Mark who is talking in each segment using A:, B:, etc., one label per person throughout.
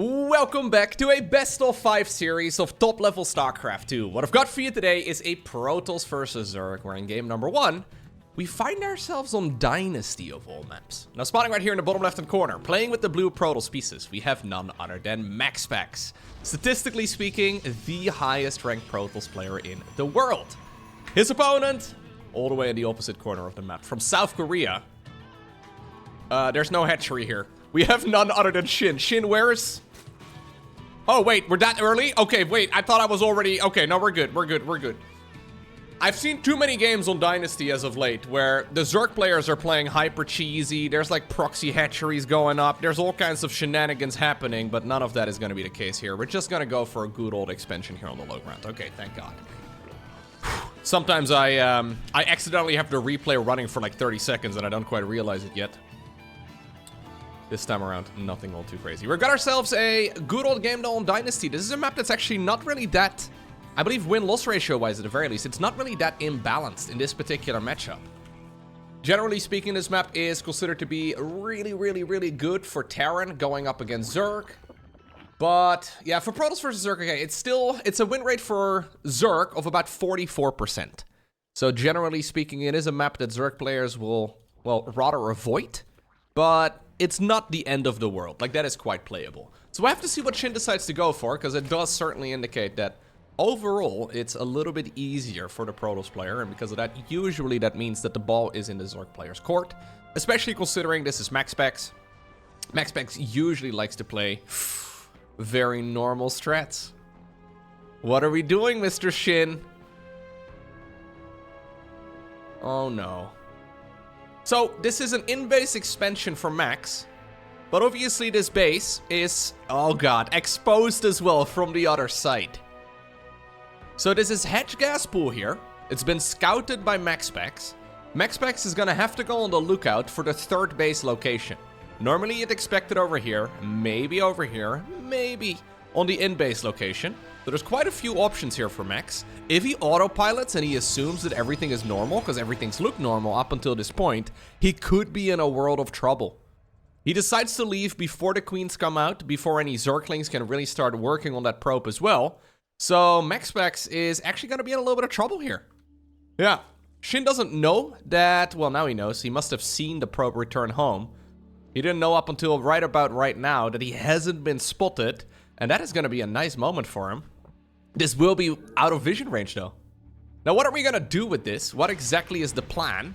A: Welcome back to a best of 5 series of top level StarCraft 2. What I've got for you today is a Protoss versus Zerg, where in game number 1, we find ourselves on Dynasty of all maps. Now spotting right here in the bottom left hand corner, playing with the blue Protoss pieces, we have none other than MaxPax. Statistically speaking, the highest ranked Protoss player in the world. His opponent, all the way in the opposite corner of the map, from South Korea. There's no hatchery here. We have none other than SHIN. SHIN, where's... Oh, wait, we're that early? Okay, wait, I thought I was already... Okay, no, we're good, we're good. I've seen too many games on Dynasty as of late where the Zerg players are playing hyper cheesy, there's like proxy hatcheries going up, there's all kinds of shenanigans happening, but none of that is going to be the case here. We're just going to go for a good old expansion here on the low ground. Okay, thank God. Sometimes I accidentally have the replay running for like 30 seconds and I don't quite realize it yet. This time around, nothing all too crazy. We've got ourselves a good old game though on Dynasty. This is a map that's actually not really that... I believe win-loss ratio-wise at the very least, it's not really that imbalanced in this particular matchup. Generally speaking, this map is considered to be really good for Terran going up against Zerg. But yeah, for Protoss versus Zerg, okay, it's a win rate for Zerg of about 44%. So generally speaking, it is a map that Zerg players will, well, rather avoid. But it's not the end of the world. Like, that is quite playable. So we'll have to see what SHIN decides to go for, because it does certainly indicate that overall, it's a little bit easier for the Protoss player, and because of that, usually that means that the ball is in the Zerg player's court, especially considering this is MaxPax. MaxPax usually likes to play very normal strats. What are we doing, Mr. SHIN? Oh no. So, this is an in-base expansion for Max, but obviously this base is, oh god, exposed as well from the other side. So this is hedge gas pool here. It's been scouted by MaxPax. MaxPax is gonna have to go on the lookout for the third base location. Normally you'd expect it over here, maybe on the in-base location. So there's quite a few options here for Max. If he autopilots and he assumes that everything is normal, because everything's looked normal up until this point, he could be in a world of trouble. He decides to leave before the queens come out, before any Zerglings can really start working on that probe as well. So MaxPax is actually going to be in a little bit of trouble here. Yeah, SHIN doesn't know that, well now he knows, he must have seen the probe return home. He didn't know up until right about right now that he hasn't been spotted, and that is going to be a nice moment for him. This will be out of vision range though. Now what are we going to do with this? What exactly is the plan?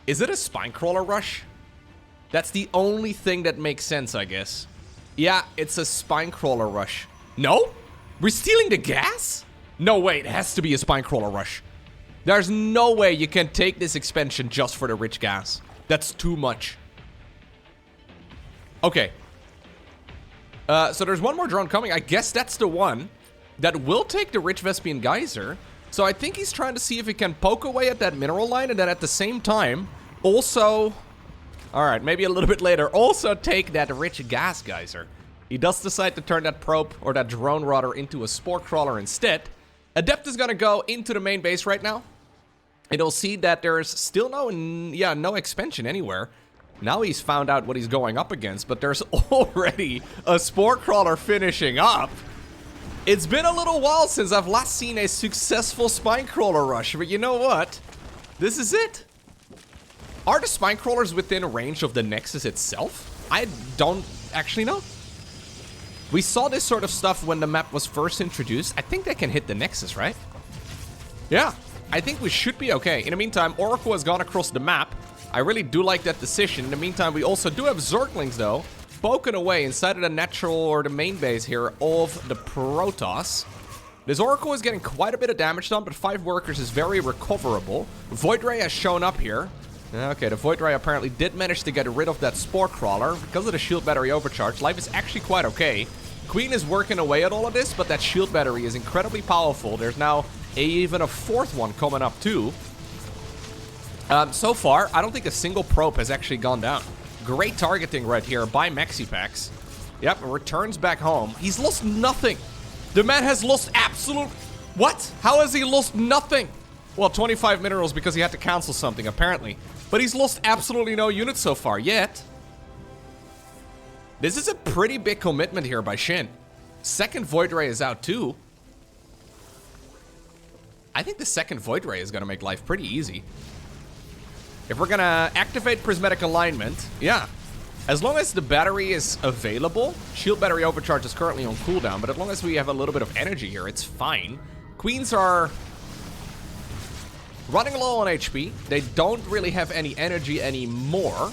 A: Is it a Spinecrawler rush? That's the only thing that makes sense, I guess. Yeah, it's a Spinecrawler rush. No? We're stealing the gas? No way, it has to be a Spinecrawler rush. There's no way you can take this expansion just for the rich gas. That's too much. Okay. So there's one more drone coming. I guess that's the one that will take the rich Vespian geyser. So I think he's trying to see if he can poke away at that mineral line and then at the same time also... Alright, maybe a little bit later, also take that rich gas geyser. He does decide to turn that probe, or that drone rather, into a spore crawler instead. Adept is gonna go into the main base right now. And he'll see that there's still no expansion anywhere. Now he's found out what he's going up against, but there's already a spore crawler finishing up. It's been a little while since I've last seen a successful Spinecrawler rush, but you know what? This is it. Are the Spinecrawlers within range of the Nexus itself? I don't actually know. We saw this sort of stuff when the map was first introduced. I think they can hit the Nexus, right? Yeah, I think we should be okay. In the meantime, Oracle has gone across the map. I really do like that decision. In the meantime, we also do have Zerglings, though, poking away inside of the natural or the main base here of the Protoss. This Oracle is getting quite a bit of damage done, but 5 workers is very recoverable. Void Ray has shown up here. Okay, the Void Ray apparently did manage to get rid of that Spore Crawler. Because of the shield battery overcharge, life is actually quite okay. Queen is working away at all of this, but that shield battery is incredibly powerful. There's now even a 4th one coming up, too. So far, I don't think a single probe has actually gone down. Great targeting right here by MaxPax. Yep, returns back home. He's lost nothing. The man has lost absolute... What? How has he lost nothing? Well, 25 minerals because he had to cancel something, apparently. But he's lost absolutely no units so far, yet. This is a pretty big commitment here by SHIN. Second Void Ray is out too. I think the second Void Ray is going to make life pretty easy. If we're going to activate Prismatic Alignment, yeah. As long as the battery is available, Shield Battery Overcharge is currently on cooldown, but as long as we have a little bit of energy here, it's fine. Queens are running low on HP. They don't really have any energy anymore.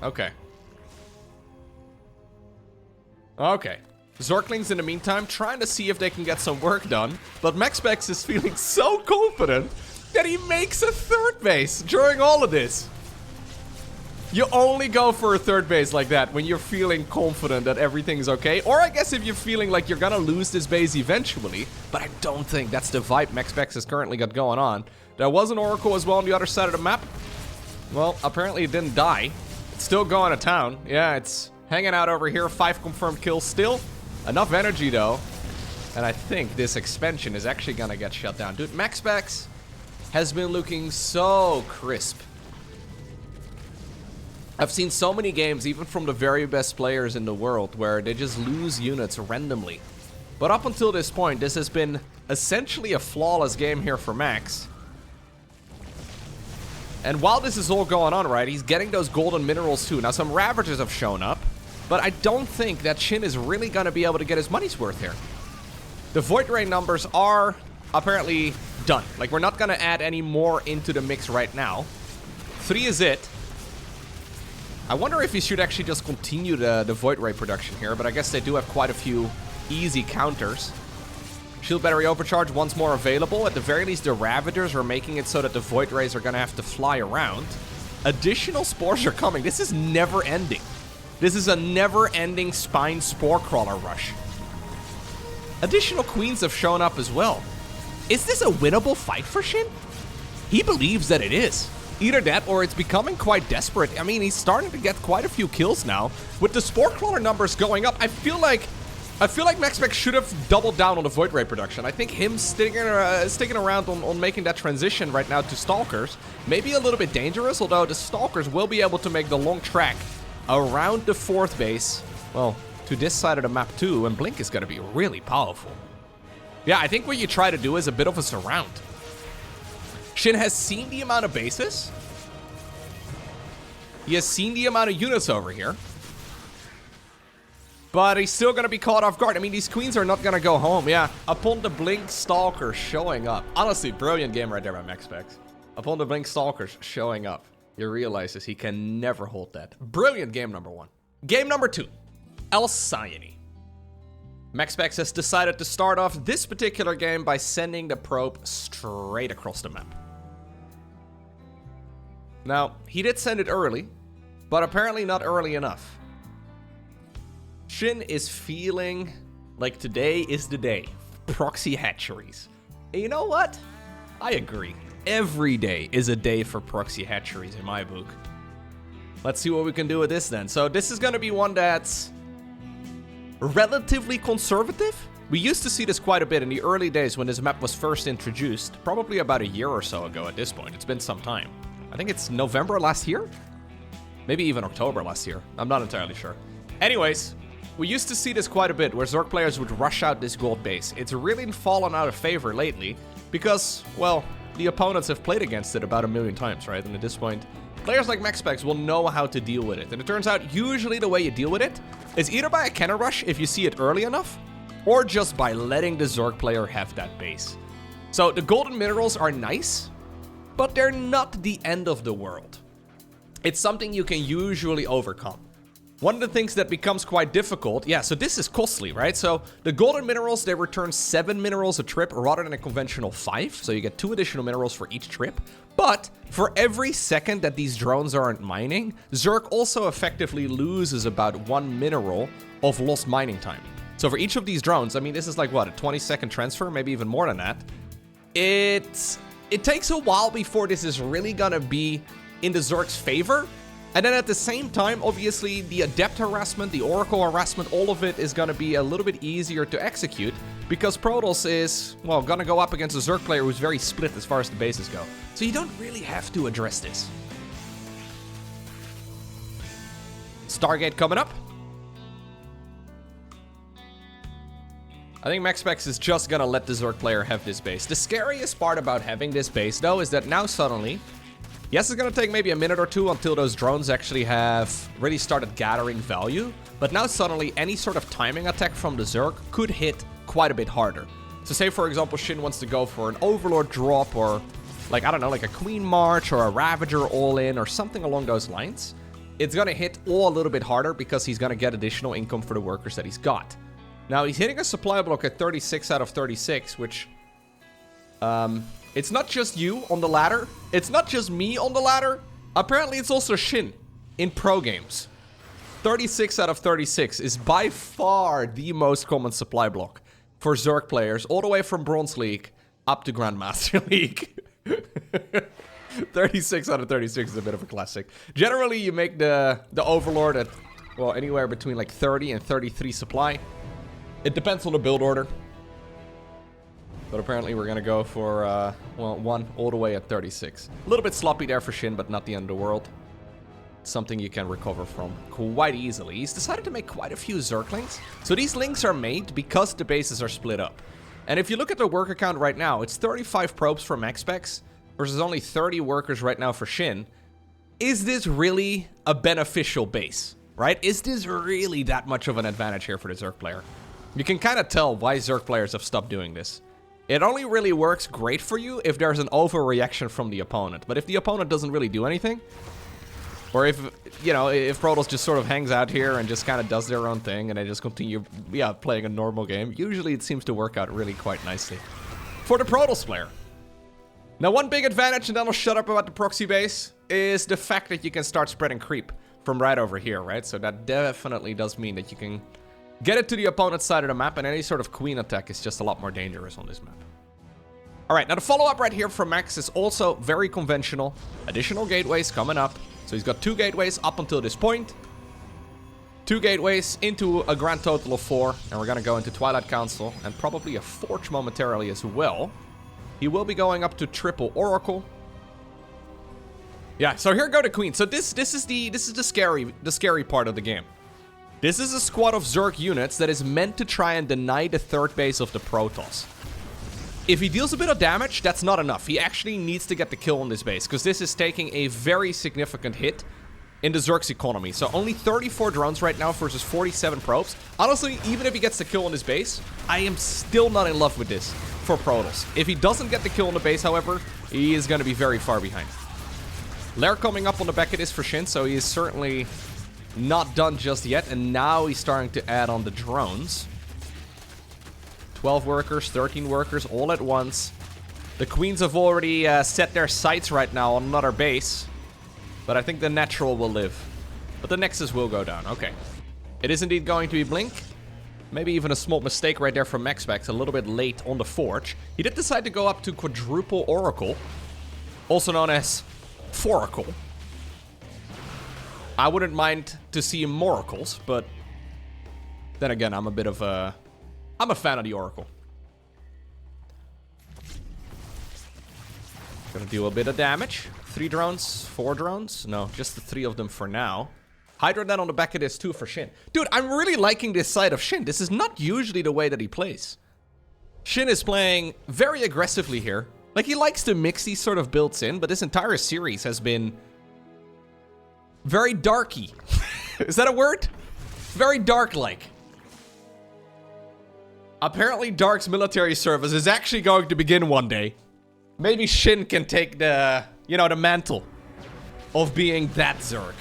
A: Okay. Okay. Zerglings in the meantime trying to see if they can get some work done, but MaxPax is feeling so confident that he makes a third base during all of this. You only go for a third base like that when you're feeling confident that everything's okay, or I guess if you're feeling like you're gonna lose this base eventually, but I don't think that's the vibe MaxPax has currently got going on. There was an Oracle as well on the other side of the map. Well, apparently it didn't die. It's still going to town. Yeah, it's hanging out over here. 5 confirmed kills still. Enough energy, though. And I think this expansion is actually going to get shut down. Dude, MaxPax has been looking so crisp. I've seen so many games, even from the very best players in the world, where they just lose units randomly. But up until this point, this has been essentially a flawless game here for Max. And while this is all going on, right, he's getting those golden minerals too. Now, some Ravagers have shown up. But I don't think that SHIN is really going to be able to get his money's worth here. The Void Ray numbers are apparently done. Like, we're not going to add any more into the mix right now. 3 is it. I wonder if he should actually just continue the Void Ray production here. But I guess they do have quite a few easy counters. Shield Battery Overcharge once more available. At the very least, the Ravagers are making it so that the Void Rays are going to have to fly around. Additional spores are coming. This is never ending. This is a never-ending spine spore crawler rush. Additional queens have shown up as well. Is this a winnable fight for SHIN? He believes that it is. Either that or it's becoming quite desperate. I mean, he's starting to get quite a few kills now. With the spore crawler numbers going up, I feel like MaxPax should have doubled down on the Void Ray production. I think him sticking around on making that transition right now to Stalkers may be a little bit dangerous, although the Stalkers will be able to make the long track around the 4th base, well, to this side of the map too, and Blink is going to be really powerful. Yeah, I think what you try to do is a bit of a surround. SHIN has seen the amount of bases. He has seen the amount of units over here. But he's still going to be caught off guard. I mean, these queens are not going to go home. Yeah, upon the Blink Stalker showing up. Honestly, brilliant game right there by MaxPax. Upon the Blink Stalkers showing up. He realizes he can never hold that. Brilliant game number 1. Game number 2. Alcyone. MaxPax has decided to start off this particular game by sending the probe straight across the map. Now, he did send it early, but apparently not early enough. SHIN is feeling like today is the day. Proxy hatcheries. And you know what? I agree. Every day is a day for proxy hatcheries in my book. Let's see what we can do with this then. So this is going to be one that's relatively conservative. We used to see this quite a bit in the early days when this map was first introduced. Probably about a year or so ago at this point. It's been some time. I think it's November last year? Maybe even October last year. I'm not entirely sure. Anyways, we used to see this quite a bit where Zerg players would rush out this gold base. It's really fallen out of favor lately because, well, the opponents have played against it about 1,000,000 times, right? And at this point, players like MaxPax will know how to deal with it. And it turns out usually the way you deal with it is either by a cannon rush if you see it early enough, or just by letting the Zerg player have that base. So the golden minerals are nice, but they're not the end of the world. It's something you can usually overcome. One of the things that becomes quite difficult, yeah, so this is costly, right? So the golden minerals, they return 7 minerals a trip rather than a conventional 5. So you get 2 additional minerals for each trip. But for every second that these drones aren't mining, Zerg also effectively loses about 1 mineral of lost mining time. So for each of these drones, I mean, this is like, what, a 20-second transfer, maybe even more than that. It takes a while before this is really gonna be in the Zerg's favor. And then at the same time, obviously, the Adept harassment, the Oracle harassment, all of it is going to be a little bit easier to execute because Protoss is, well, going to go up against a Zerg player who's very split as far as the bases go. So you don't really have to address this. Stargate coming up. I think MaxPax is just gonna let the Zerg player have this base. The scariest part about having this base, though, is that now suddenly... Yes, it's gonna take maybe a minute or two until those drones actually have really started gathering value. But now suddenly, any sort of timing attack from the Zerg could hit quite a bit harder. So say, for example, SHIN wants to go for an Overlord drop or... like, I don't know, like a Queen March or a Ravager all-in or something along those lines. It's gonna hit all a little bit harder because he's gonna get additional income for the workers that he's got. Now, he's hitting a supply block at 36 out of 36, which... it's not just you on the ladder. It's not just me on the ladder. Apparently, it's also SHIN in pro games. 36 out of 36 is by far the most common supply block for Zerg players, all the way from Bronze League up to Grandmaster League. 36 out of 36 is a bit of a classic. Generally, you make the Overlord at, well, anywhere between like 30 and 33 supply. It depends on the build order. But apparently we're going to go for, well, 1 all the way at 36. A little bit sloppy there for SHIN, but not the end of the world. Something you can recover from quite easily. He's decided to make quite a few Zerglings. So these links are made because the bases are split up. And if you look at the worker count right now, it's 35 probes for MaxPax versus only 30 workers right now for SHIN. Is this really a beneficial base, right? Is this really that much of an advantage here for the Zerg player? You can kind of tell why Zerg players have stopped doing this. It only really works great for you if there's an overreaction from the opponent. But if the opponent doesn't really do anything, or if, you know, if Protoss just sort of hangs out here and just kind of does their own thing and they just continue, yeah, playing a normal game, usually it seems to work out really quite nicely for the Protoss player. Now, one big advantage, and then I'll shut up about the proxy base, is the fact that you can start spreading creep from right over here, right? So that definitely does mean that you can get it to the opponent's side of the map, and any sort of queen attack is just a lot more dangerous on this map. Alright, now the follow-up right here from Max is also very conventional. Additional gateways coming up. So he's got 2 gateways up until this point. 2 gateways into a grand total of 4. And we're gonna go into Twilight Council and probably a Forge momentarily as well. He will be going up to triple Oracle. Yeah, so here go the Queen. So this is the scary part of the game. This is a squad of Zerg units that is meant to try and deny the third base of the Protoss. If he deals a bit of damage, that's not enough. He actually needs to get the kill on this base, because this is taking a very significant hit in the Zerg's economy. So only 34 drones right now versus 47 probes. Honestly, even if he gets the kill on this base, I am still not in love with this for Protoss. If he doesn't get the kill on the base, however, he is going to be very far behind. Lair coming up on the back of this for SHIN, so he is certainly not done just yet, and now he's starting to add on the drones. 12 workers, 13 workers, all at once. The Queens have already set their sights right now on another base, but I think the natural will live. But the Nexus will go down, okay. It is indeed going to be Blink. Maybe even a small mistake right there from MaxPax, a little bit late on the Forge. He did decide to go up to quadruple Oracle, also known as Foracle. I wouldn't mind to see Moracles, but then again, I'm a fan of the Oracle. Gonna do a bit of damage. 3 drones, 4 drones. No, just the 3 of them for now. Hydra then on the back of this too for SHIN. Dude, I'm really liking this side of SHIN. This is not usually the way that he plays. SHIN is playing very aggressively here. Like, he likes to mix these sort of builds in, but this entire series has been very darky. Is that a word? Very dark-like. Apparently, Dark's military service is actually going to begin one day. Maybe SHIN can take the, you know, the mantle of being that Zerg.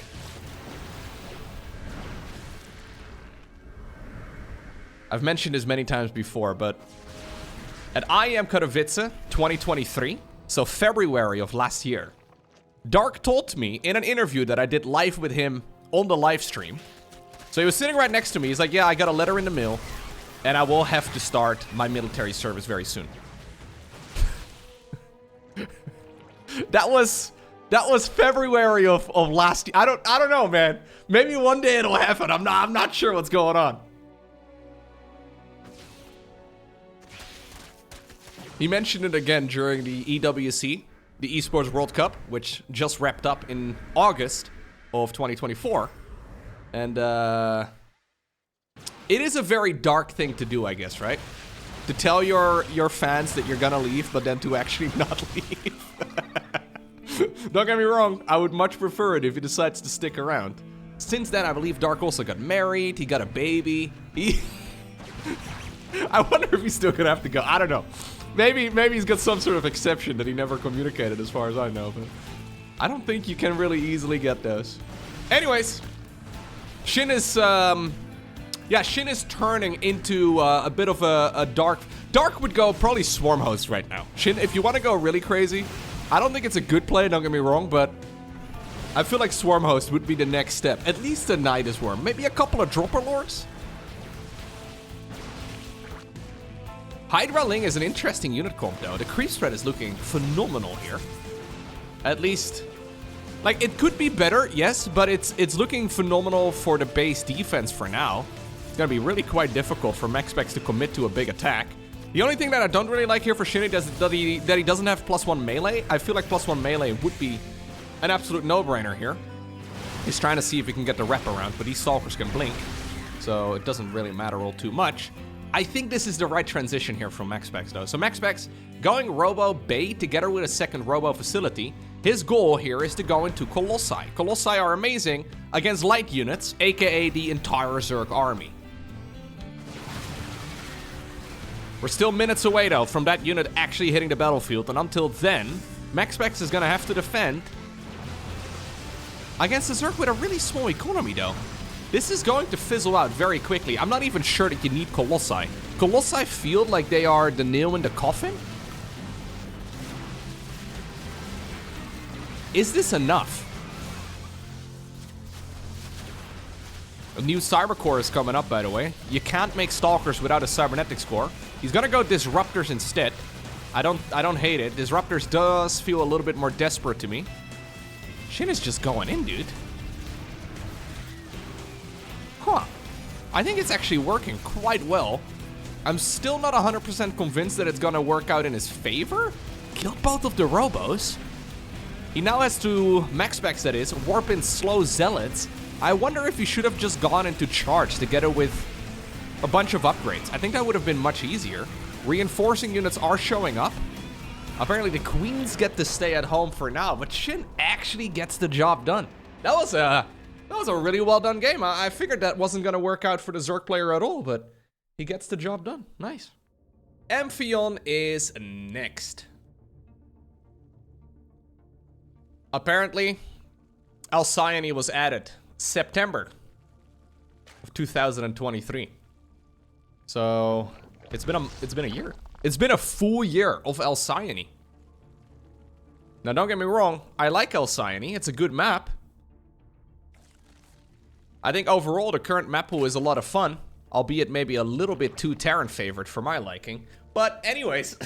A: I've mentioned this many times before, but at IEM Katowice 2023, so February of last year, Dark told me in an interview that I did live with him on the live stream. So he was sitting right next to me. He's like, yeah, I got a letter in the mail, and I will have to start my military service very soon. That was February of last year. I don't know, man. Maybe one day it'll happen. I'm not sure what's going on. He mentioned it again during the EWC, the Esports World Cup, which just wrapped up in August of 2024. And, it is a very dark thing to do, I guess, right? To tell your fans that you're gonna leave, but then to actually not leave. Don't get me wrong, I would much prefer it if he decides to stick around. Since then, I believe Dark also got married, he got a baby. I wonder if he's still gonna have to go. I don't know. Maybe he's got some sort of exception that he never communicated as far as I know, but I don't think you can really easily get those. Anyways, SHIN is, SHIN is turning into a bit of a dark... Dark would go probably Swarm Host right now. SHIN, if you want to go really crazy, I don't think it's a good play, don't get me wrong, but I feel like Swarm Host would be the next step. At least a Nidus Worm. Maybe a couple of Dropper Lords? Hydra Ling is an interesting unit comp, though. The creep spread is looking phenomenal here. At least... Like, it could be better, yes, but it's looking phenomenal for the base defense for now. It's gonna be really quite difficult for MaxPax to commit to a big attack. The only thing that I don't really like here for SHIN is that he doesn't have +1 melee. I feel like +1 melee would be an absolute no-brainer here. He's trying to see if he can get the rep around, but these Stalkers can blink, so it doesn't really matter all too much. I think this is the right transition here from MaxPax, though. So MaxPax going Robo Bay together with a second Robo facility. His goal here is to go into Colossi. Colossi are amazing against light units, aka the entire Zerg army. We're still minutes away, though, from that unit actually hitting the battlefield, and until then, MaxPax is gonna have to defend against the Zerg with a really small economy, though. This is going to fizzle out very quickly. I'm not even sure that you need Colossi. Colossi feel like they are the nail in the coffin. Is this enough? A new Cybercore is coming up, by the way. You can't make Stalkers without a Cybernetics core. He's gonna go Disruptors instead. I don't hate it. Disruptors does feel a little bit more desperate to me. SHIN is just going in, dude. Huh. I think it's actually working quite well. I'm still not 100% convinced that it's gonna work out in his favor. Killed both of the Robos. He now has to, MaxPax that is, warp in slow Zealots. I wonder if he should have just gone into Charge together with a bunch of upgrades. I think that would have been much easier. Reinforcing units are showing up. Apparently the Queens get to stay at home for now, but SHIN actually gets the job done. That was a really well done game. I figured that wasn't gonna work out for the Zerg player at all, but he gets the job done. Nice. Amphion is next. Apparently, Alcyone was added September of 2023. So it's been a year. It's been a full year of Alcyone. Now don't get me wrong, I like Alcyone. It's a good map. I think overall the current map pool is a lot of fun, albeit maybe a little bit too Terran favored for my liking. But anyways,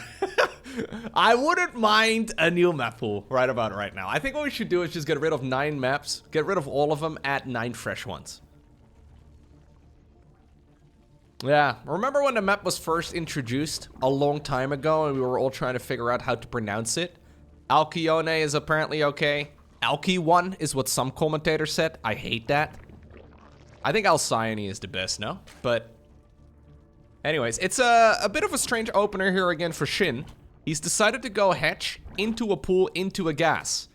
A: I wouldn't mind a new map pool right about right now. I think what we should do is just get rid of 9 maps, get rid of all of them, add 9 fresh ones. Yeah, remember when the map was first introduced a long time ago and we were all trying to figure out how to pronounce it? Alcyone is apparently okay. Alcyone is what some commentators said. I hate that. I think Alcyone is the best, no? But anyways, it's a bit of a strange opener here again for SHIN. He's decided to go Hatch into a pool, into a gas.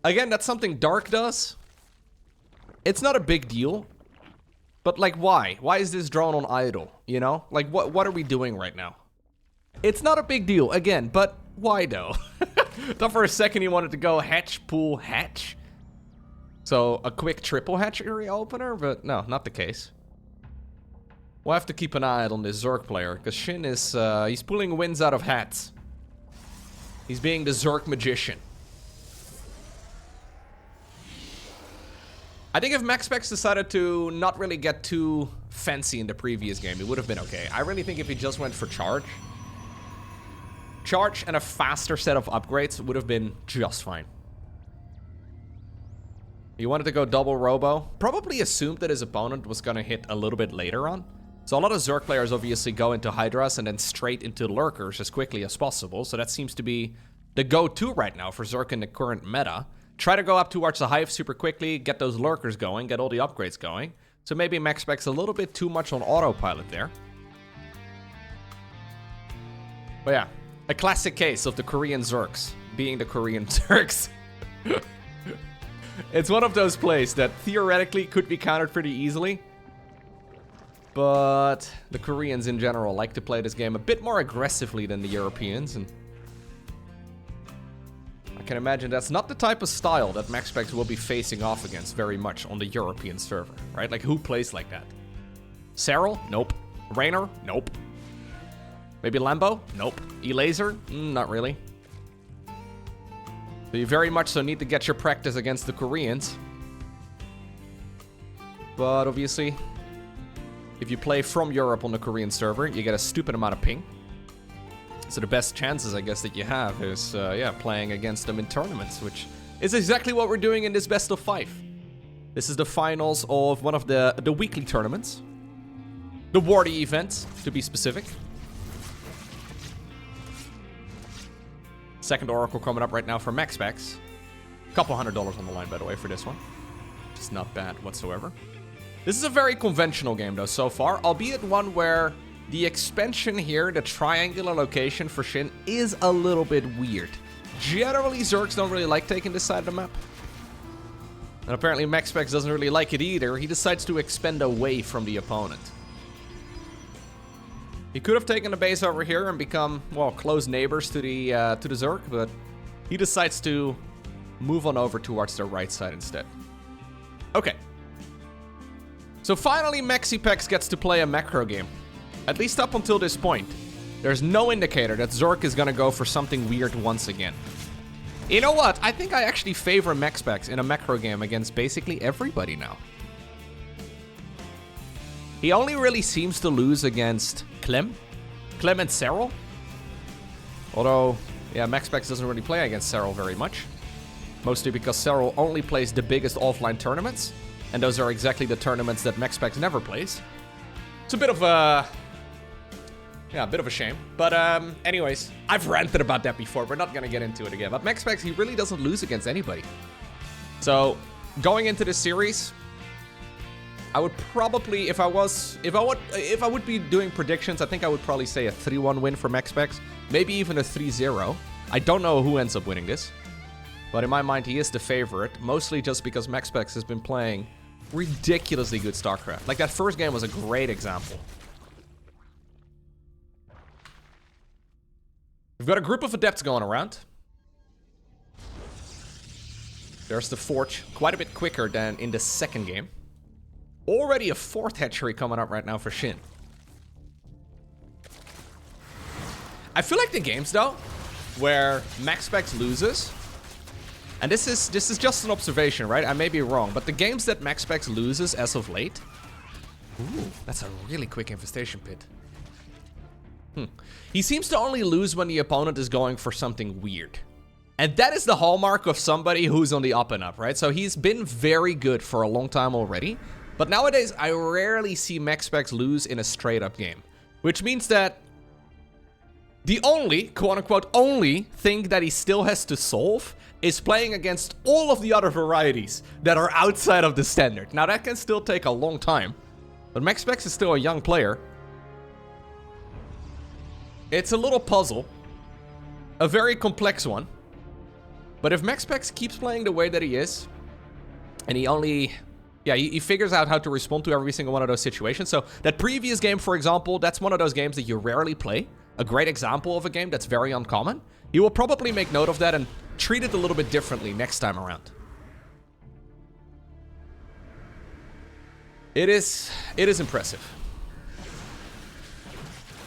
A: Again, that's something Dark does. It's not a big deal. But like, why? Why is this drone on idle, you know? Like, what are we doing right now? It's not a big deal, again, but why though? Thought for a second he wanted to go Hatch, pool, Hatch. So, a quick triple hatch area opener, but no, not the case. We'll have to keep an eye on this Zerg player, because SHIN is, he's pulling wins out of hats. He's being the Zerg magician. I think if MaxPax decided to not really get too fancy in the previous game, it would have been okay. I really think if he just went for Charge and a faster set of upgrades would have been just fine. He wanted to go double Robo. Probably assumed that his opponent was going to hit a little bit later on. So a lot of Zerg players obviously go into Hydras and then straight into Lurkers as quickly as possible. So that seems to be the go-to right now for Zerg in the current meta. try to go up towards the hive super quickly, get those lurkers going, get all the upgrades going. So maybe MaxPax a little bit too much on autopilot there. But yeah, a classic case of the Korean Zergs being the Korean Zergs. It's one of those plays that theoretically could be countered pretty easily. But the Koreans in general like to play this game a bit more aggressively than the Europeans. And I can imagine that's not the type of style that MaxPax will be facing off against very much on the European server, right? Like, who plays like that? Serral? Nope. Raynor? Nope. Maybe Lambo? Nope. E-Laser? Not really. So you very much so need to get your practice against the Koreans. But obviously, if you play from Europe on the Korean server, you get a stupid amount of ping. So the best chances, I guess, that you have is, playing against them in tournaments, which is exactly what we're doing in this best of 5. This is the finals of one of the weekly tournaments. The Wardy event, to be specific. Second Oracle coming up right now for MaxPax. Couple $100 on the line, by the way, for this one. Just not bad whatsoever. This is a very conventional game, though, so far, albeit one where the expansion here, the triangular location for SHIN, is a little bit weird. Generally, Zergs don't really like taking this side of the map. And apparently MaxPax doesn't really like it either. He decides to expand away from the opponent. He could have taken the base over here and become, well, close neighbors to the Zerg, but he decides to move on over towards the right side instead. Okay. So finally, MaxPax gets to play a macro game. At least up until this point. There's no indicator that Zerg is gonna go for something weird once again. You know what? I think I actually favor MaxPax in a macro game against basically everybody now. He only really seems to lose against Clem and Serral. Although, yeah, MaxPax doesn't really play against Serral very much. Mostly because Serral only plays the biggest offline tournaments. And those are exactly the tournaments that MaxPax never plays. It's a bit of a... yeah, a bit of a shame. But anyways, I've ranted about that before. We're not going to get into it again. But MaxPax, he really doesn't lose against anybody. So, going into this series, I would probably, if I would be doing predictions, I think I would probably say a 3-1 win for MaxPax. Maybe even a 3-0. I don't know who ends up winning this. But in my mind, he is the favorite. Mostly just because MaxPax has been playing ridiculously good StarCraft. Like, that first game was a great example. We've got a group of adepts going around. There's the Forge, quite a bit quicker than in the second game. Already a 4th hatchery coming up right now for SHIN. I feel like the games, though, where MaxPax loses, and this is just an observation, right? I may be wrong, but the games that MaxPax loses as of late... Ooh, that's a really quick infestation pit. He seems to only lose when the opponent is going for something weird. And that is the hallmark of somebody who's on the up and up, right? So he's been very good for a long time already. But nowadays, I rarely see MaxPax lose in a straight-up game. Which means that the only, quote-unquote, only thing that he still has to solve is playing against all of the other varieties that are outside of the standard. Now, that can still take a long time. But MaxPax is still a young player. It's a little puzzle. A very complex one. But if MaxPax keeps playing the way that he is, and he only... yeah, he figures out how to respond to every single one of those situations. So that previous game, for example, that's one of those games that you rarely play. A great example of a game that's very uncommon. He will probably make note of that and treat it a little bit differently next time around. It is impressive.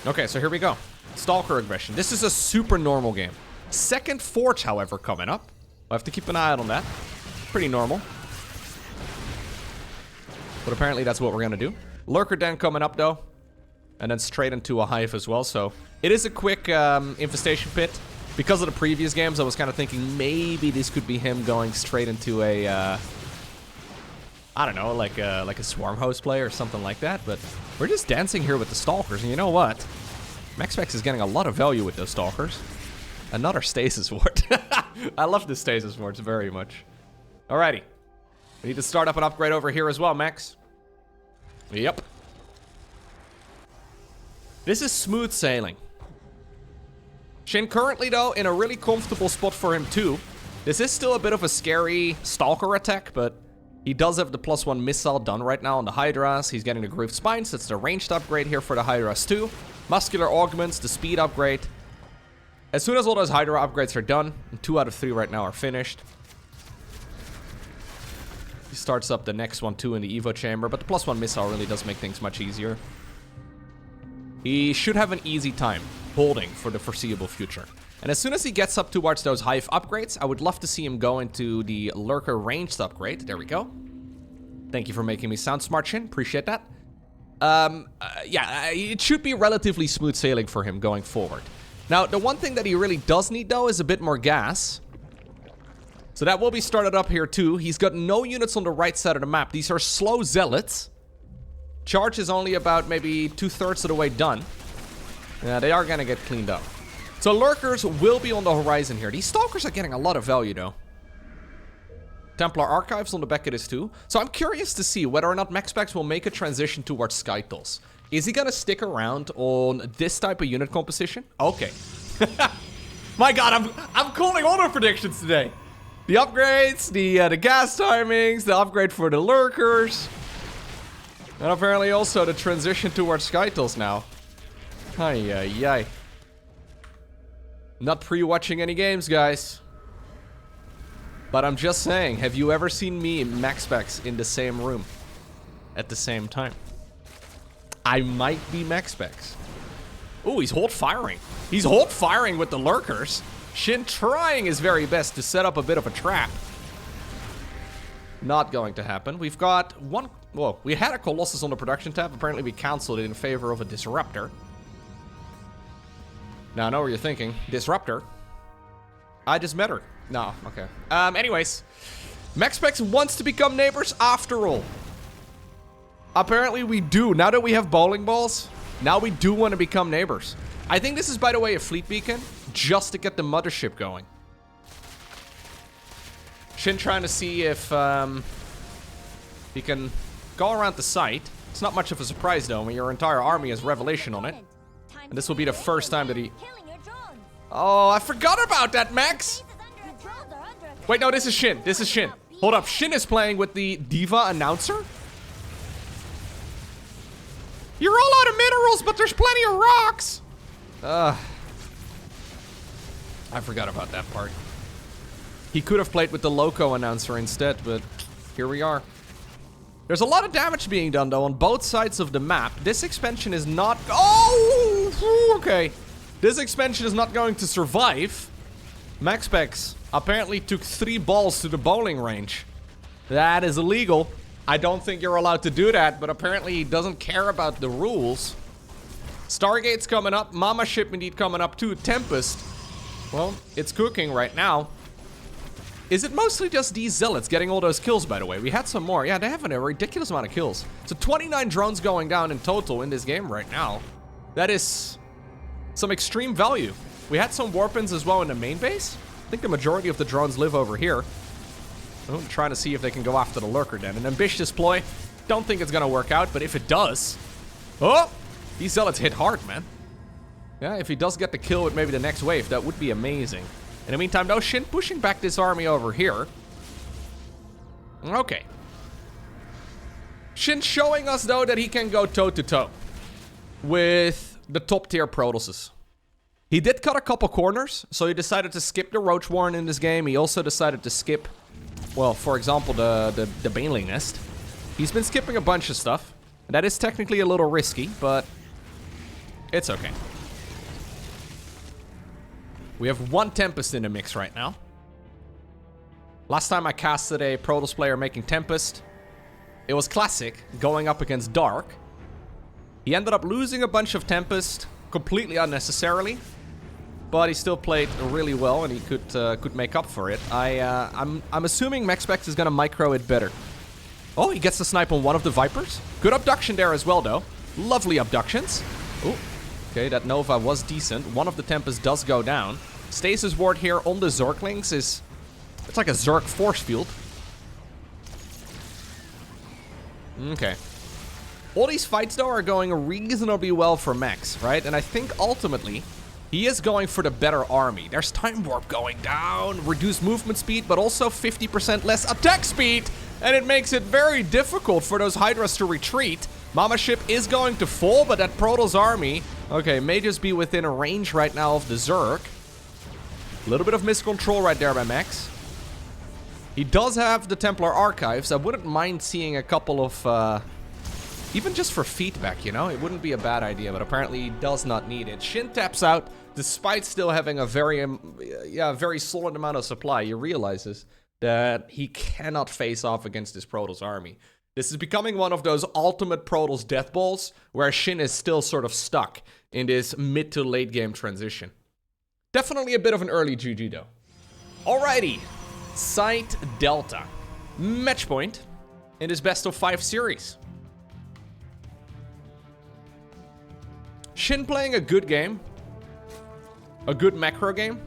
A: Okay, so here we go. Stalker aggression. This is a super normal game. Second Forge, however, coming up. We'll have to keep an eye out on that. Pretty normal. But apparently that's what we're going to do. Lurker Den coming up, though. And then straight into a hive as well. So it is a quick infestation pit. Because of the previous games, I was kind of thinking maybe this could be him going straight into a... I don't know, like a Swarm Host play or something like that. But we're just dancing here with the Stalkers. And you know what? MaxPax is getting a lot of value with those Stalkers. Another Stasis Ward. I love the Stasis Wards very much. Alrighty. We need to start up an upgrade over here as well, Max. Yep. This is smooth sailing. SHIN currently, though, in a really comfortable spot for him, too. This is still a bit of a scary Stalker attack, but he does have the +1 missile done right now on the Hydras. He's getting the Grooved Spines. That's the ranged upgrade here for the Hydras, too. Muscular Augments, the speed upgrade. As soon as all those Hydra upgrades are done, and 2 out of 3 right now are finished, he starts up the next one, too, in the Evo Chamber, but the +1 missile really does make things much easier. He should have an easy time holding for the foreseeable future. And as soon as he gets up towards those Hive upgrades, I would love to see him go into the Lurker ranged upgrade. There we go. Thank you for making me sound smart, SHIN. Appreciate that. Yeah, it should be relatively smooth sailing for him going forward. Now, the one thing that he really does need, though, is a bit more gas. So that will be started up here, too. He's got no units on the right side of the map. These are slow zealots. Charge is only about maybe 2/3 of the way done. Yeah, they are gonna get cleaned up. So Lurkers will be on the horizon here. These Stalkers are getting a lot of value, though. Templar Archives on the back of this, too. So I'm curious to see whether or not MaxPax will make a transition towards Skytools. Is he gonna stick around on this type of unit composition? Okay. My god, I'm calling all the predictions today. The upgrades, the gas timings, the upgrade for the Lurkers. And apparently also the transition towards Skytools now. Ay, ay, ay. Not pre-watching any games, guys. But I'm just saying, have you ever seen me and MaxPax in the same room at the same time? I might be MaxPax. Ooh, he's hold firing. He's hold firing with the Lurkers. SHIN trying his very best to set up a bit of a trap. Not going to happen. We've got one... Whoa, we had a Colossus on the production tab. Apparently we canceled it in favor of a Disruptor. Now I know what you're thinking. Disruptor? I just met her. No, okay. Anyways. MaxPax wants to become neighbors after all. Apparently we do. Now that we have bowling balls, now we do want to become neighbors. I think this is, by the way, a fleet beacon, just to get the mothership going. SHIN trying to see if he can go around the site. It's not much of a surprise, though, when your entire army has Revelation on it. And this will be the first time that he... Oh, I forgot about that, Max! Wait, no, this is SHIN. This is SHIN. Hold up, SHIN is playing with the Diva announcer? You're all out of minerals, but there's plenty of rocks! I forgot about that part. He could have played with the Loko announcer instead, but here we are. There's a lot of damage being done, though, on both sides of the map. This expansion is not... Oh! Okay. This expansion is not going to survive. MaxPax apparently took 3 balls to the bowling range. That is illegal. I don't think you're allowed to do that, but apparently he doesn't care about the rules. Stargate's coming up. Mama Ship indeed coming up, too. Tempest. Well, it's cooking right now. Is it mostly just these zealots getting all those kills, by the way? We had some more. Yeah, they have a ridiculous amount of kills. So 29 drones going down in total in this game right now. That is some extreme value. We had some warpins as well in the main base. I think the majority of the drones live over here. I'm trying to see if they can go after the Lurker then. An ambitious ploy. Don't think it's gonna work out, but if it does... Oh! These zealots hit hard, man. Yeah, if he does get the kill with maybe the next wave, that would be amazing. In the meantime, though, SHIN pushing back this army over here. Okay. SHIN showing us, though, that he can go toe-to-toe with the top-tier Protosses. He did cut a couple corners, so he decided to skip the Roach Warren in this game. He also decided to skip, well, for example, the Baneling Nest. He's been skipping a bunch of stuff. That is technically a little risky, but it's okay. We have 1 Tempest in the mix right now. Last time I casted a Protoss player making Tempest, it was classic, going up against Dark. He ended up losing a bunch of Tempest completely unnecessarily, but he still played really well, and he could make up for it. I'm assuming MaxPax is gonna micro it better. Oh, he gets the snipe on one of the Vipers. Good abduction there as well, though. Lovely abductions. Ooh. Okay, that Nova was decent. One of the Tempests does go down. Stasis ward here on the Zerglings is... It's like a Zerg force field. Okay. All these fights, though, are going reasonably well for Max, right? And I think ultimately, he is going for the better army. There's time warp going down, reduced movement speed, but also 50% less attack speed. And it makes it very difficult for those Hydras to retreat. Mama Ship is going to fall, but that Protoss army, okay, may just be within a range right now of the Zerg. A little bit of miscontrol right there by Max. He does have the Templar Archives. I wouldn't mind seeing a couple of, even just for feedback, you know? It wouldn't be a bad idea, but apparently he does not need it. Shin taps out, despite still having a very solid amount of supply. He realizes that he cannot face off against this Protoss army. This is becoming one of those ultimate Protoss death balls, where Shin is still sort of stuck in this mid to late game transition. Definitely a bit of an early GG though. Alrighty, Site Delta. Match point in this best of 5 series. Shin playing a good game. A good macro game.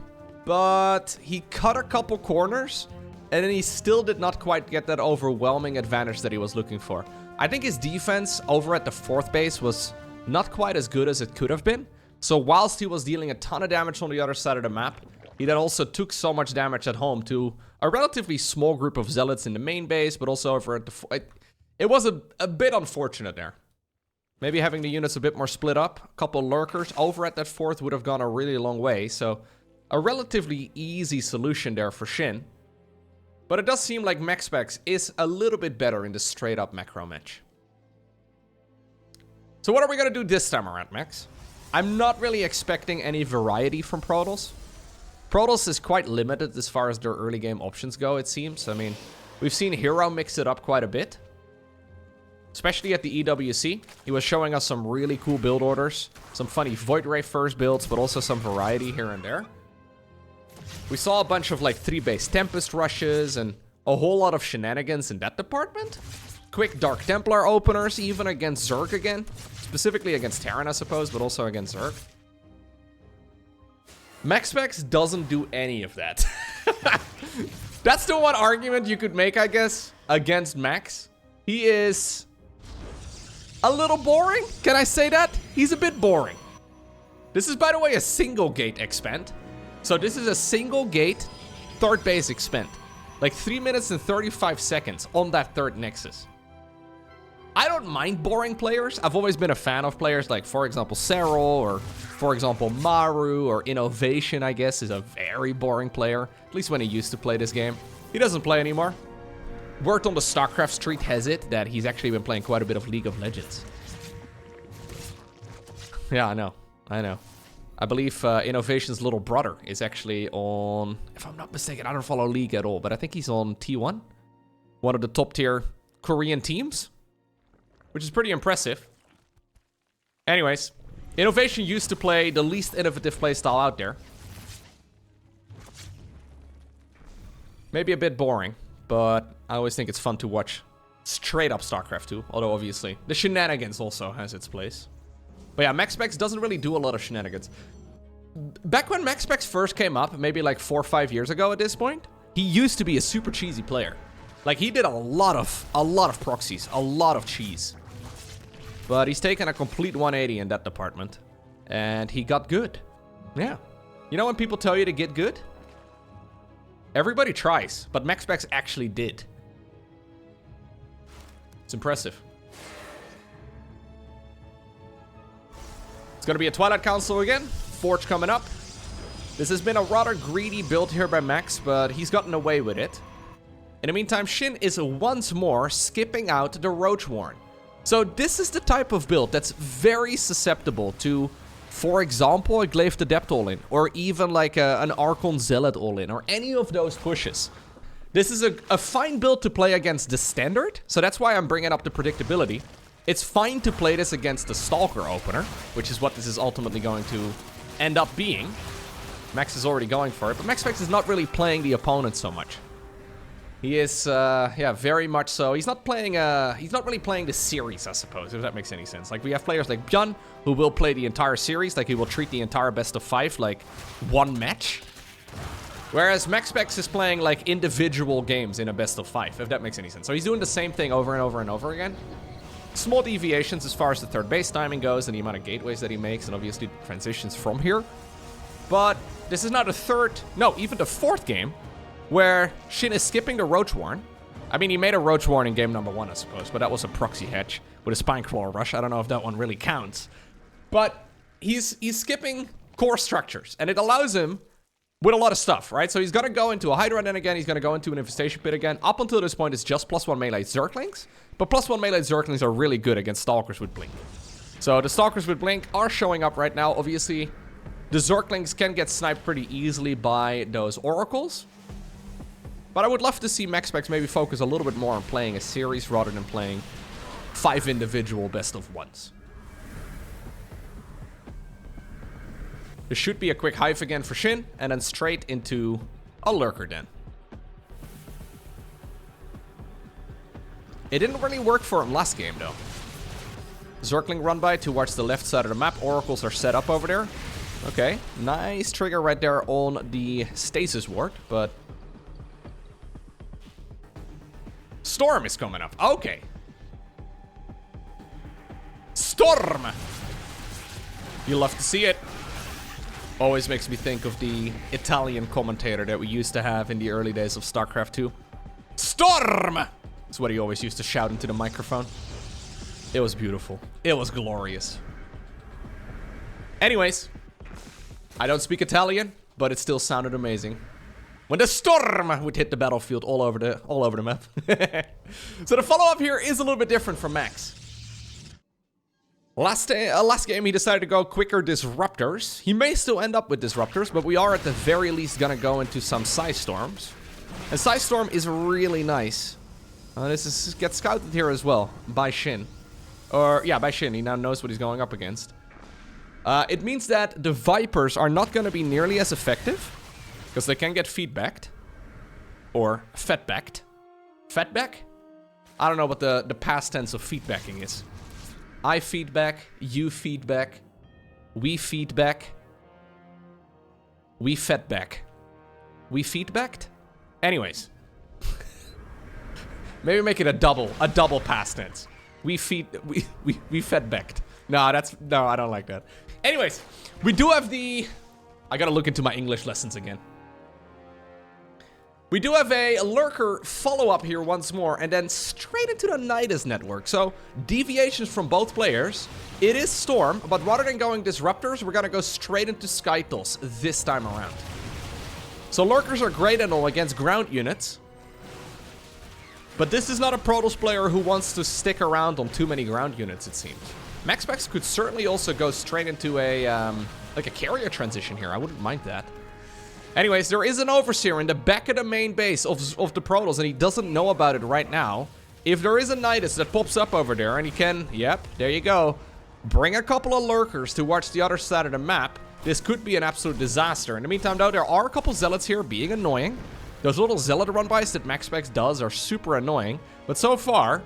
A: But he cut a couple corners. And then he still did not quite get that overwhelming advantage that he was looking for. I think his defense over at the 4th base was not quite as good as it could have been. So whilst he was dealing a ton of damage on the other side of the map, he then also took so much damage at home to a relatively small group of zealots in the main base, but also over at the... It was a bit unfortunate there. Maybe having the units a bit more split up. A couple lurkers over at that 4th would have gone a really long way. So a relatively easy solution there for Shin. But it does seem like MaxPax is a little bit better in the straight-up macro match. So what are we going to do this time around, Max? I'm not really expecting any variety from Protoss. Protoss is quite limited as far as their early game options go, it seems. I mean, we've seen Hero mix it up quite a bit. Especially at the EWC. He was showing us some really cool build orders. Some funny Void Ray first builds, but also some variety here and there. We saw a bunch of like 3-base Tempest rushes and a whole lot of shenanigans in that department. Quick Dark Templar openers, even against Zerg again. Specifically against Terran, I suppose, but also against Zerg. MaxPax doesn't do any of that. That's the one argument you could make, I guess, against Max. He is a little boring. Can I say that? He's a bit boring. This is, by the way, a single gate expand. So this is a single gate, 3rd base expand. Like 3 minutes and 35 seconds on that 3rd nexus. I don't mind boring players. I've always been a fan of players like, for example, Serral, or for example, Maru, or Innovation, I guess, is a very boring player. At least when he used to play this game. He doesn't play anymore. Word on the StarCraft street has it that he's actually been playing quite a bit of League of Legends. Yeah, I know. I believe Innovation's little brother is actually on... If I'm not mistaken, I don't follow League at all, but I think he's on T1. One of the top tier Korean teams. Which is pretty impressive. Anyways, Innovation used to play the least innovative playstyle out there. Maybe a bit boring, but I always think it's fun to watch straight up StarCraft 2. Although obviously, the shenanigans also has its place. But yeah, MaxPax doesn't really do a lot of shenanigans. Back when MaxPax first came up, maybe like 4 or 5 years ago at this point, he used to be a super cheesy player. Like he did a lot of proxies, a lot of cheese. But he's taken a complete 180 in that department. And he got good. Yeah. You know when people tell you to get good? Everybody tries, but MaxPax actually did. It's impressive. It's going to be a Twilight Council again. Forge coming up. This has been a rather greedy build here by Max, but he's gotten away with it. In the meantime, Shin is once more skipping out the Roach Warren. So this is the type of build that's very susceptible to, for example, a Glaive Adept all-in, or even like an Archon Zealot all-in, or any of those pushes. This is a fine build to play against the Standard, so that's why I'm bringing up the predictability. It's fine to play this against the Stalker opener, which is what this is ultimately going to end up being. Max is already going for it, but MaxPax is not really playing the opponent so much. He is, yeah, very much so. He's not really playing the series, I suppose, if that makes any sense. Like, we have players like Björn, who will play the entire series. Like, he will treat the entire best of 5 like one match. Whereas MaxPax is playing like individual games in a best of 5, if that makes any sense. So he's doing the same thing over and over and over again. Small deviations as far as the third base timing goes and the amount of gateways that he makes, and obviously transitions from here. But this is now the third, no, even the fourth game where SHIN is skipping the Roach Warren. I mean, he made a Roach Warren in game number 1, I suppose, but that was a proxy hedge with a Spinecrawler Rush. I don't know if that one really counts. But he's skipping core structures, and it allows him with a lot of stuff, right? So he's going to go into a Hydra, then again, he's going to go into an Infestation Pit again. Up until this point, it's just +1 melee Zerglings. But +1 melee Zerglings are really good against Stalkers with Blink. So the Stalkers with Blink are showing up right now. Obviously, the Zerglings can get sniped pretty easily by those Oracles. But I would love to see MaxPax maybe focus a little bit more on playing a series rather than playing 5 individual best of 1s. There should be a quick hive again for SHIN, and then straight into a Lurker Den. It didn't really work for him last game, though. Zergling run by towards the left side of the map. Oracles are set up over there. Okay, nice trigger right there on the Stasis Ward, but... Storm is coming up. Okay. Storm! You love to see it. Always makes me think of the Italian commentator that we used to have in the early days of StarCraft 2. Storm! That's what he always used to shout into the microphone. It was beautiful. It was glorious. Anyways, I don't speak Italian, but it still sounded amazing when the storm would hit the battlefield all over the map. So the follow-up here is a little bit different from Max. Last game, he decided to go quicker Disruptors. He may still end up with Disruptors, but we are at the very least gonna go into some Psy Storms. And Psy Storm is really nice. This gets scouted here as well by SHIN. Or, yeah, by SHIN. He now knows what he's going up against. It means that the Vipers are not gonna be nearly as effective, because they can get feedbacked. Or fetbacked. Fetback? I don't know what the past tense of feedbacking is. I feedback, you feedback, we feedback, we fetback. We feedbacked? Anyways. Maybe make it a double past tense. We fedbacked. No, I don't like that. Anyways, we do have the... I gotta look into my English lessons again. We do have a Lurker follow-up here once more, and then straight into the Nidus network. So, deviations from both players. It is Storm, but rather than going Disruptors, we're gonna go straight into Skytos this time around. So Lurkers are great and all against ground units. But this is not a Protoss player who wants to stick around on too many ground units, it seems. MaxPax could certainly also go straight into a, like a carrier transition here. I wouldn't mind that. Anyways, there is an Overseer in the back of the main base of the Protoss, and he doesn't know about it right now. If there is a Nidus that pops up over there, and he can, yep, there you go, bring a couple of Lurkers towards the other side of the map, this could be an absolute disaster. In the meantime, though, there are a couple Zealots here being annoying. Those little Zealot run-bys that MaxPax does are super annoying, but so far,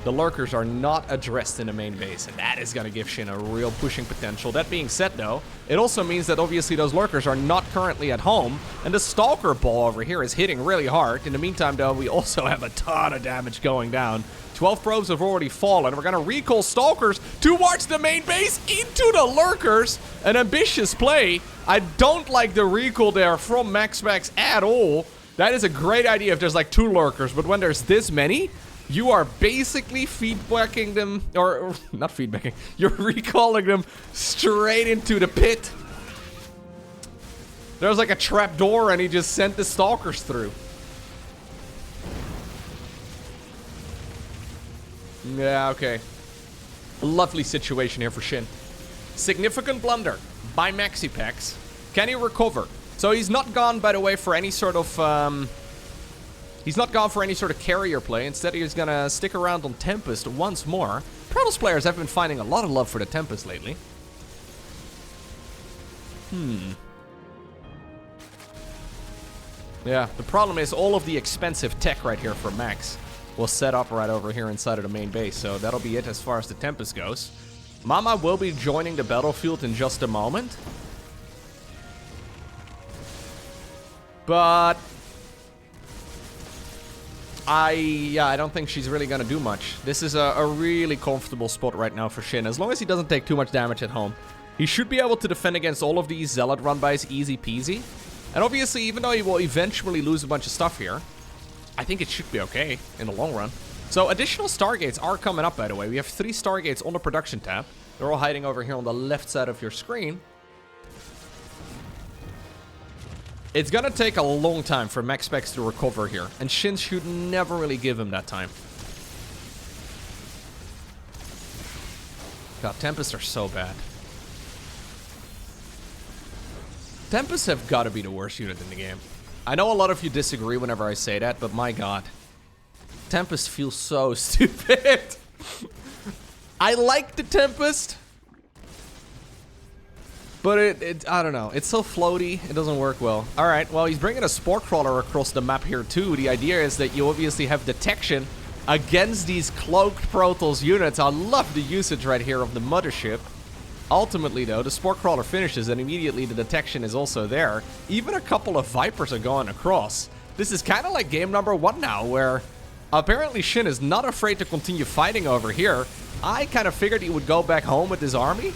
A: the Lurkers are not addressed in the main base, and that is going to give SHIN a real pushing potential. That being said, though, it also means that obviously those Lurkers are not currently at home, and the Stalker ball over here is hitting really hard. In the meantime, though, we also have a ton of damage going down. 12 probes have already fallen. We're going to recall Stalkers towards the main base into the Lurkers. An ambitious play. I don't like the recall there from MaxPax at all. That is a great idea if there's like 2 Lurkers, but when there's this many... You are basically feedbacking them, or not feedbacking, you're recalling them straight into the pit. There was like a trap door and he just sent the Stalkers through. Yeah, okay. Lovely situation here for SHIN. Significant blunder by MaxPax. Can he recover? So he's not gone, by the way, for any sort of... He's not gone for any sort of carrier play. Instead, he's gonna stick around on Tempest once more. Protoss players have been finding a lot of love for the Tempest lately. Yeah, the problem is all of the expensive tech right here for Max was set up right over here inside of the main base. So that'll be it as far as the Tempest goes. Mama will be joining the battlefield in just a moment. But I don't think she's really gonna do much. This is a really comfortable spot right now for SHIN. As long as he doesn't take too much damage at home, he should be able to defend against all of these Zealot run-bys easy peasy. And obviously, even though he will eventually lose a bunch of stuff here, I think it should be okay in the long run. So additional Stargates are coming up, by the way. We have 3 Stargates on the production tab. They're all hiding over here on the left side of your screen. It's gonna take a long time for MaxPax to recover here, and SHIN should never really give him that time. God, Tempests are so bad. Tempests have got to be the worst unit in the game. I know a lot of you disagree whenever I say that, but my god. Tempest feels so stupid. I like the Tempest, but I don't know. It's so floaty, it doesn't work well. All right, well, he's bringing a Spore Crawler across the map here too. The idea is that you obviously have detection against these cloaked Protoss units. I love the usage right here of the Mothership. Ultimately, though, the Spore Crawler finishes and immediately the detection is also there. Even a couple of Vipers are going across. This is kind of like game number 1 now, where apparently SHIN is not afraid to continue fighting over here. I kind of figured he would go back home with his army.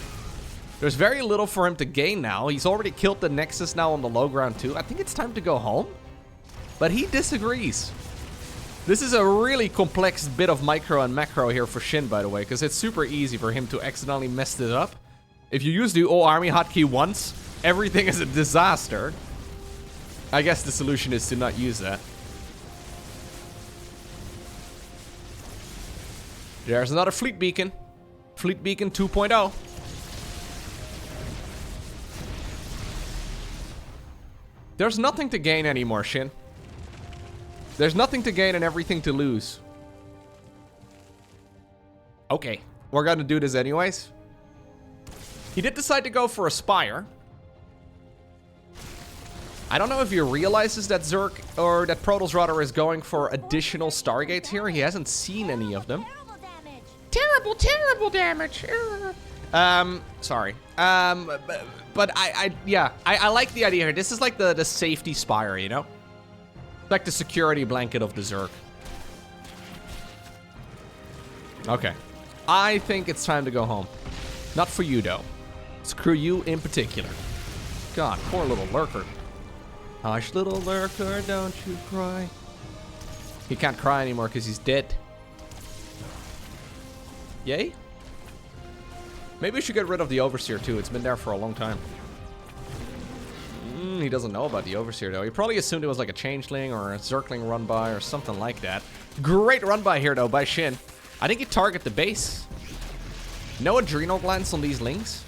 A: There's very little for him to gain now. He's already killed the Nexus now on the low ground too. I think it's time to go home. But he disagrees. This is a really complex bit of micro and macro here for SHIN, by the way, because it's super easy for him to accidentally mess this up. If you use the all army hotkey once, everything is a disaster. I guess the solution is to not use that. There's another Fleet Beacon. Fleet Beacon 2.0. There's nothing to gain anymore, SHIN. There's nothing to gain and everything to lose. Okay, we're gonna do this anyways. He did decide to go for a Spire. I don't know if he realizes that Zerg, or that Protoss rather, is going for additional Stargates here. He hasn't seen any of them. Terrible damage. Sorry. But I like the idea here. This is like the safety Spire, you know? Like the security blanket of the Zerg. Okay. I think it's time to go home. Not for you, though. Screw you in particular. God, poor little lurker. Hush, little lurker, don't you cry. He can't cry anymore because he's dead. Yay? Maybe we should get rid of the Overseer, too. It's been there for a long time. He doesn't know about the Overseer, though. He probably assumed it was like a Changeling or a Zergling run-by or something like that. Great run-by here, though, by SHIN. I think he target the base. No Adrenal Glands on these Lings.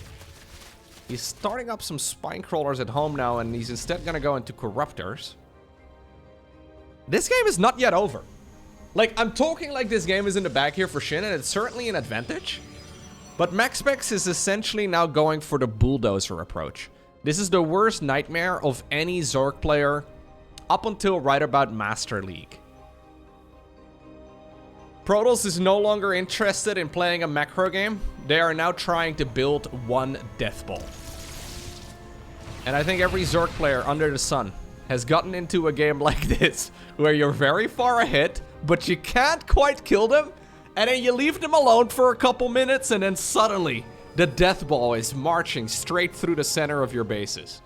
A: He's starting up some Spine Crawlers at home now, and he's instead gonna go into Corruptors. This game is not yet over. Like, I'm talking like this game is in the bag here for SHIN, and it's certainly an advantage. But MaxPax is essentially now going for the Bulldozer approach. This is the worst nightmare of any Zerg player up until right about Master League. Protoss is no longer interested in playing a macro game. They are now trying to build one death ball. And I think every Zerg player under the sun has gotten into a game like this, where you're very far ahead, but you can't quite kill them, and then you leave them alone for a couple minutes, and then suddenly the death ball is marching straight through the center of your bases.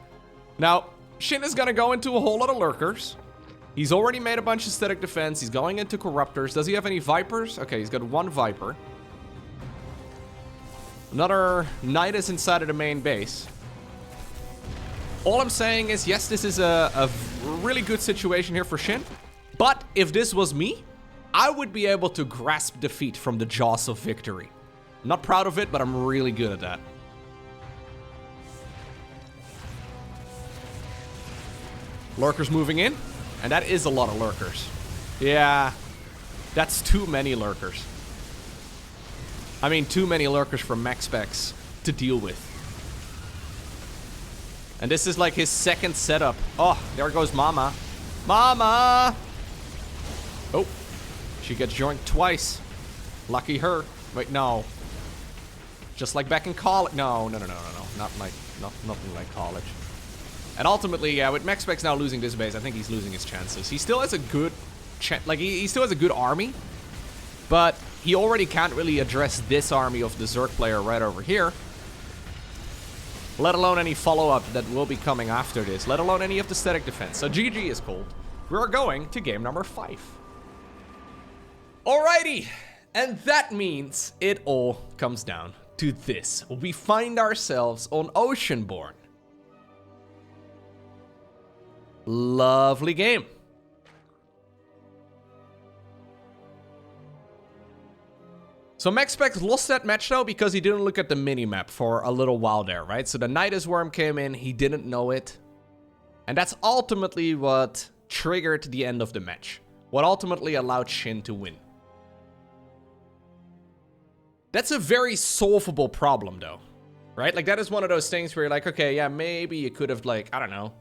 A: Now, SHIN is gonna go into a whole lot of lurkers. He's already made a bunch of static defense. He's going into Corruptors. Does he have any Vipers? Okay, he's got 1 Viper. Another Knight is inside of the main base. All I'm saying is, yes, this is a really good situation here for SHIN. But if this was me, I would be able to grasp defeat from the jaws of victory. I'm not proud of it, but I'm really good at that. Lurkers moving in. And that is a lot of lurkers. Yeah, that's too many lurkers. I mean, too many lurkers for MaxPax to deal with. And this is like his second setup. Oh, there goes Mama. Mama! Oh, she gets joinked twice. Lucky her. Wait, no. Just like back in college. No. Nothing like college. And ultimately, yeah, with MaxPax now losing this base, I think he's losing his chances. He still has a good... he still has a good army. But he already can't really address this army of the Zerg player right over here. Let alone any follow-up that will be coming after this. Let alone any of the static defense. So GG is called. We're going to game number 5. Alrighty. And that means it all comes down to this. We find ourselves on Oceanborn. Lovely game. So MaxPax lost that match though because he didn't look at the minimap for a little while there, right? So the Nidus Worm came in, he didn't know it. And that's ultimately what triggered the end of the match. What ultimately allowed SHIN to win. That's a very solvable problem though, right? Like that is one of those things where you're like, okay, yeah, maybe you could have like, I don't know,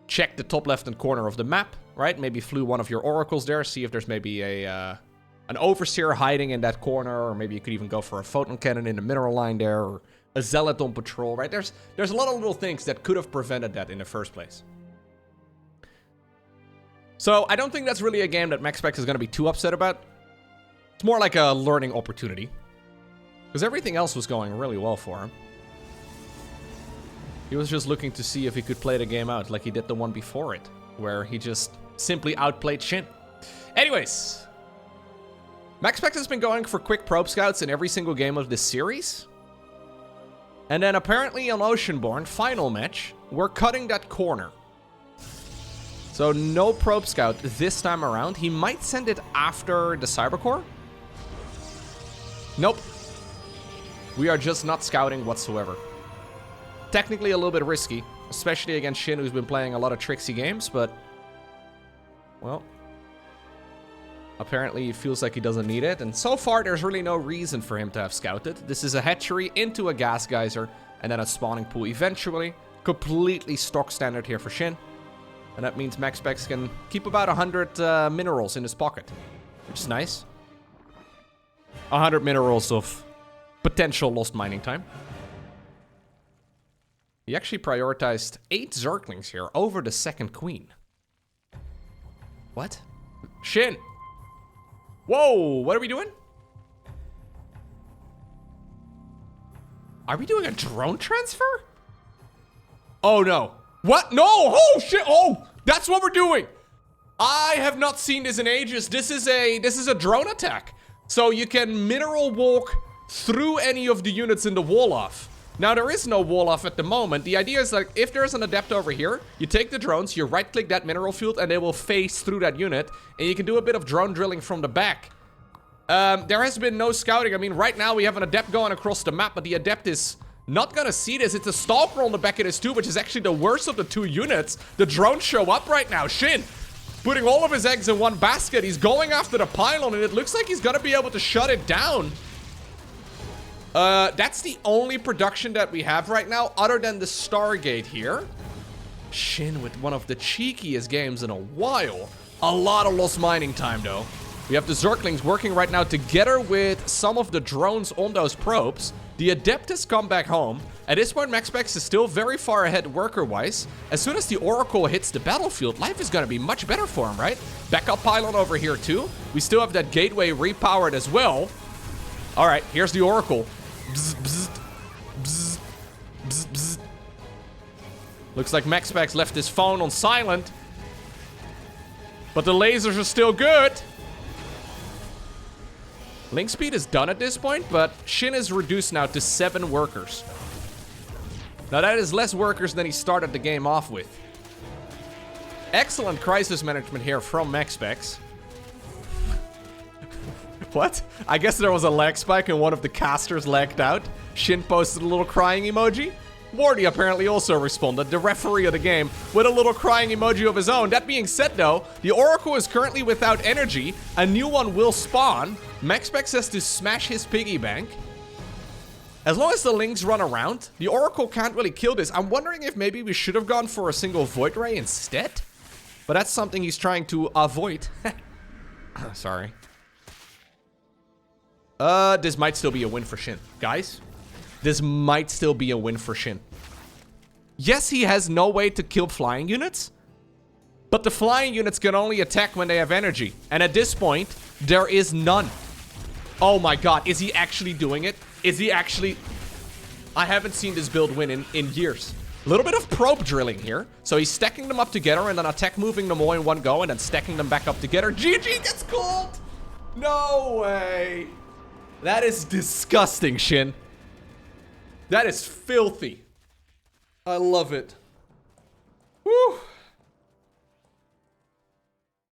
A: checked the top left-hand corner of the map, right? Maybe flew one of your oracles there, see if there's maybe an overseer hiding in that corner, or maybe you could even go for a photon cannon in the mineral line there, or a zealot on patrol, right? There's a lot of little things that could have prevented that in the first place. So I don't think that's really a game that MaxPax is going to be too upset about. It's more like a learning opportunity. Because everything else was going really well for him. He was just looking to see if he could play the game out like he did the one before it, where he just simply outplayed SHIN. Anyways, MaxPax has been going for quick probe scouts in every single game of this series. And then apparently on Oceanborn, final match, we're cutting that corner. So no probe scout this time around. He might send it after the Cybercore. Nope. We are just not scouting whatsoever. Technically a little bit risky, especially against SHIN, who's been playing a lot of tricksy games, but... well... apparently he feels like he doesn't need it, and so far there's really no reason for him to have scouted. This is a hatchery into a gas geyser, and then a spawning pool eventually. Completely stock standard here for SHIN. And that means MaxPax can keep about 100 minerals in his pocket, which is nice. 100 minerals of potential lost mining time. He actually prioritized 8 Zerglings here over the second queen. What? SHIN! Whoa, what are we doing? Are we doing a drone transfer? Oh no. What? No! Oh shit! Oh! That's what we're doing! I have not seen this in ages. This is a drone attack. So you can mineral walk through any of the units in the wall-off. Now, there is no wall-off at the moment. The idea is like, if there's an adept over here, you take the drones, you right-click that mineral field, and they will phase through that unit, and you can do a bit of drone drilling from the back. There has been no scouting. I mean, right now we have an adept going across the map, but the adept is not gonna see this. It's a stalker on the back of this too, which is actually the worst of the 2 units. The drones show up right now. SHIN putting all of his eggs in one basket. He's going after the pylon, and it looks like he's gonna be able to shut it down. That's the only production that we have right now, other than the Stargate here. SHIN with one of the cheekiest games in a while. A lot of lost mining time, though. We have the Zerglings working right now together with some of the drones on those probes. The Adept has come back home. At this point, MaxPax is still very far ahead worker-wise. As soon as the Oracle hits the battlefield, life is going to be much better for him, right? Backup pylon over here, too. We still have that gateway repowered as well. All right, here's the Oracle. Bzz, bzz, bzz, bzz, bzz. Looks like MaxPax left his phone on silent. But the lasers are still good. Link speed is done at this point, but SHIN is reduced now to 7 workers. Now that is less workers than he started the game off with. Excellent crisis management here from MaxPax. What? I guess there was a lag spike and one of the casters lagged out. SHIN posted a little crying emoji. Wardy apparently also responded, the referee of the game, with a little crying emoji of his own. That being said though, the Oracle is currently without energy. A new one will spawn. MaxPax has to smash his piggy bank. As long as the links run around, the Oracle can't really kill this. I'm wondering if maybe we should have gone for a single Void Ray instead. But that's something he's trying to avoid. Sorry. This might still be a win for SHIN. Guys, this might still be a win for SHIN. Yes, he has no way to kill flying units, but the flying units can only attack when they have energy. And at this point, there is none. Oh my god, is he actually doing it? Is he actually... I haven't seen this build win in years. A little bit of probe drilling here. So he's stacking them up together and then attack moving them all in one go and then stacking them back up together. GG gets called! No way! That is disgusting, Shin. That is filthy. I love it.